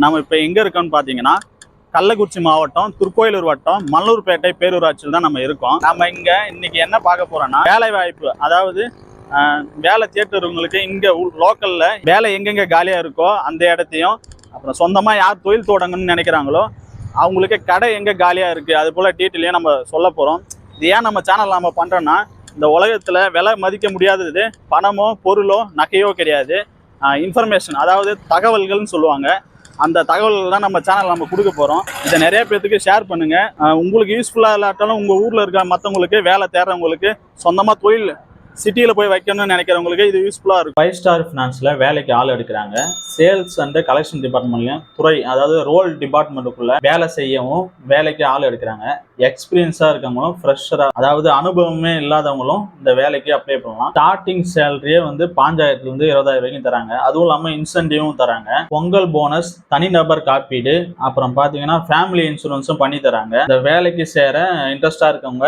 நம்ம இப்போ எங்கே இருக்கோம்னு பார்த்தீங்கன்னா கள்ளக்குறிச்சி மாவட்டம் திருக்கோயிலூர் வட்டம் மல்லூர்பேட்டை பேரூராட்சியில் தான் நம்ம இருக்கோம். நம்ம இங்கே இன்னைக்கு என்ன பார்க்க போறோம்னா வேலை வாய்ப்பு, அதாவது வேலை தேடுறவங்களுக்கு இங்கே லோக்கலில் வேலை எங்கெங்கே காலியாக இருக்கோ அந்த இடத்தையும், அப்புறம் சொந்தமாக யார் தொழில் தொடங்கணும்னு நினைக்கிறாங்களோ அவங்களுக்கு கடை எங்கே காலியாக இருக்குது அது போல் டீட்டெயிலையும் நம்ம சொல்ல போகிறோம். இது ஏன் நம்ம சேனல் நம்ம பண்ணுறோன்னா, இந்த உலகத்தில் விலை மதிக்க முடியாதது பணமோ பொருளோ நகையோ கிடையாது, இன்ஃபர்மேஷன், அதாவது தகவல்கள்னு சொல்லுவாங்க. அந்த தகவல்கள் தான் நம்ம சேனல் நம்ம கொடுக்க போகிறோம். இதை நிறைய பேருக்கு ஷேர் பண்ணுங்கள். உங்களுக்கு யூஸ்ஃபுல்லாக இல்லாட்டாலும் உங்கள் ஊரில் இருக்க மற்றவங்களுக்கு, வேலை தேடுறவங்களுக்கு, சொந்தமாக தொழில் சிட்டியில் போய் வைக்கணும்னு நினைக்கிறவங்களுக்கு இது யூஸ்ஃபுல்லாக இருக்கும். 5 ஸ்டார் ஃபினான்ஸில் வேலைக்கு ஆள் எடுக்கிறாங்க. சேல்ஸ் அண்ட் கலெக்ஷன் டிபார்ட்மெண்ட்லையும் துறை, அதாவது ரோல் டிபார்ட்மெண்ட்டுக்குள்ள வேலை செய்யவும் வேலைக்கு ஆள் எடுக்கிறாங்க. எக்ஸ்பீரியன்ஸாக இருக்கவங்களும், ஃப்ரெஷராக, அதாவது அனுபவமே இல்லாதவங்களும் இந்த வேலைக்கு அப்ளை பண்ணலாம். ஸ்டார்டிங் சேலரியே வந்து 5000லேருந்து 20,000 வரைக்கும் தராங்க. அதுவும் இல்லாமல் இன்சென்டிவும் தராங்க. பொங்கல் போனஸ், தனிநபர் காப்பீடு, அப்புறம் பார்த்தீங்கன்னா ஃபேமிலி இன்சூரன்ஸும் பண்ணி தராங்க. இந்த வேலைக்கு சேர இன்ட்ரெஸ்டாக இருக்கவங்க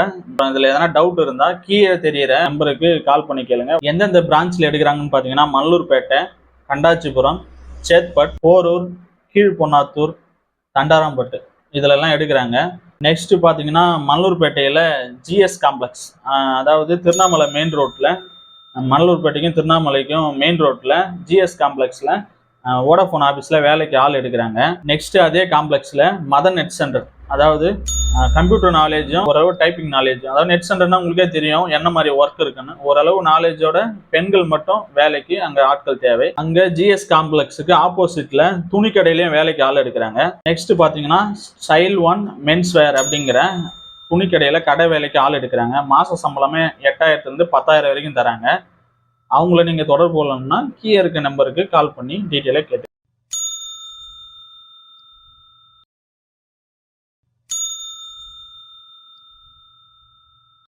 இதில் எதனா டவுட் இருந்தால் கீழே தெரியிற நம்பருக்கு கால் பண்ணி கேளுங்க. எந்தெந்த பிரான்ச்ல எடுக்கிறாங்கன்னு பார்த்தீங்கன்னா மல்லூர்பேட்டை, கண்டாச்சிபுரம், சேத்பட், போரூர், கீழ்பொன்னாத்தூர், தண்டாராம்பட்டு இதிலெல்லாம் எடுக்கிறாங்க. நெக்ஸ்ட் பார்த்தீங்கன்னா மல்லூர்பேட்டையில் ஜிஎஸ் காம்ப்ளெக்ஸ், அதாவது திருவண்ணாமலை மெயின் ரோட்டில், மல்லூர்பேட்டைக்கும் திருவண்ணாமலைக்கும் மெயின் ரோட்டில் ஜிஎஸ் காம்ப்ளெக்ஸில் வோடாஃபோன் ஆஃபீஸில் வேலைக்கு ஆள் எடுக்கிறாங்க. நெக்ஸ்ட் அதே காம்ப்ளெக்ஸில் மதன் நெட் சென்டர், அதாவது கம்ப்யூட்டர் நாலேஜும் ஓரளவு டைப்பிங் நாலேஜும், அதாவது நெட் சென்டர்னா உங்களுக்கே தெரியும் என்ன மாதிரி ஒர்க் இருக்குன்னு, ஓரளவு நாலேஜோட பெண்கள் மட்டும் வேலைக்கு அங்கே ஆட்கள் தேவை. அங்கே ஜிஎஸ் காம்ப்ளெக்ஸுக்கு ஆப்போசிட்ல துணி கடையிலையும் வேலைக்கு ஆள் எடுக்கிறாங்க. நெக்ஸ்ட் பார்த்தீங்கன்னா ஸ்டைல் 1 மென்ஸ் வேர் அப்படிங்கிற துணி கடையில் கடை வேலைக்கு ஆள் எடுக்கிறாங்க. மாத சம்பளமே 8000லேருந்து 10,000 வரைக்கும் தராங்க. அவங்கள நீங்கள் தொடர்பு கொள்ளணும்னா கீழே இருக்க நம்பருக்கு கால் பண்ணி டீட்டெயிலாக கேட்டு